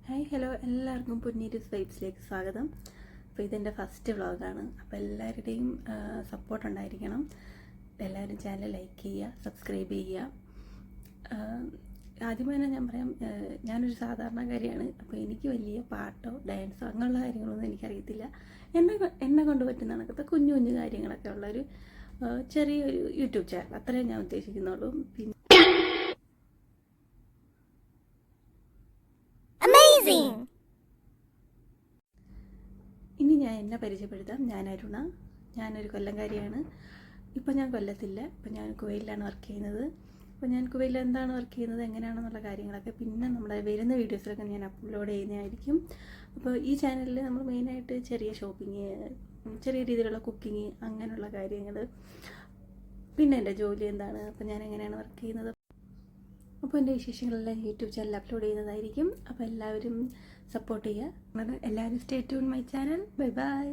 Hi hello എല്ലാവർക്കും പൊന്നീരിസ് വൈബ്സിലേക്ക് സ്വാഗതം. അപ്പോൾ ഇതെൻ്റെ ഫസ്റ്റ് വ്ളോഗാണ്. അപ്പോൾ എല്ലാവരുടെയും സപ്പോർട്ട് ഉണ്ടായിരിക്കണം. എല്ലാവരും ചാനൽ ലൈക്ക് ചെയ്യുക, സബ്സ്ക്രൈബ് ചെയ്യുക. ആദ്യമേ തന്നെ ഞാൻ പറയാം, ഞാനൊരു സാധാരണക്കാരിയാണ്. അപ്പോൾ എനിക്ക് വലിയ പാട്ടോ ഡാൻസോ അങ്ങനെയുള്ള കാര്യങ്ങളൊന്നും എനിക്കറിയത്തില്ല. എന്നെ കൊണ്ട് പറ്റുന്ന കണക്കത്തെ കുഞ്ഞു കുഞ്ഞു കാര്യങ്ങളൊക്കെ ഉള്ളൊരു ചെറിയൊരു യൂട്യൂബ് ചാനൽ, അത്രയും ഞാൻ ഉദ്ദേശിക്കുന്നുള്ളൂ. പിന്നെ ഇനി ഞാൻ എന്നെ പരിചയപ്പെടുത്താം. ഞാൻ അരുണ, ഞാനൊരു കൊല്ലംകാരിയാണ്. ഇപ്പം ഞാൻ കൊല്ലത്തില്ല, ഇപ്പം ഞാൻ കുവൈറ്റിലാണ് വർക്ക് ചെയ്യുന്നത്. അപ്പോൾ ഞാൻ കുവൈറ്റിൽ എന്താണ് വർക്ക് ചെയ്യുന്നത്, എങ്ങനെയാണെന്നുള്ള കാര്യങ്ങളൊക്കെ പിന്നെ നമ്മുടെ വരുന്ന വീഡിയോസിലൊക്കെ ഞാൻ അപ്ലോഡ് ചെയ്യുന്നതായിരിക്കും. അപ്പോൾ ഈ ചാനലിൽ നമ്മൾ മെയിനായിട്ട് ചെറിയ ഷോപ്പിങ്, ചെറിയ രീതിയിലുള്ള കുക്കിങ്, അങ്ങനെയുള്ള കാര്യങ്ങൾ, പിന്നെ എൻ്റെ ജോലി എന്താണ്, അപ്പോൾ ഞാൻ എങ്ങനെയാണ് വർക്ക് ചെയ്യുന്നത്, അപ്പോൾ എൻ്റെ വിശേഷങ്ങളെല്ലാം യൂട്യൂബ് ചാനൽ അപ്ലോഡ് ചെയ്യുന്നതായിരിക്കും. അപ്പോൾ എല്ലാവരും സപ്പോർട്ട് ചെയ്യുക. എല്ലാവരും stay tune my channel. Bye bye.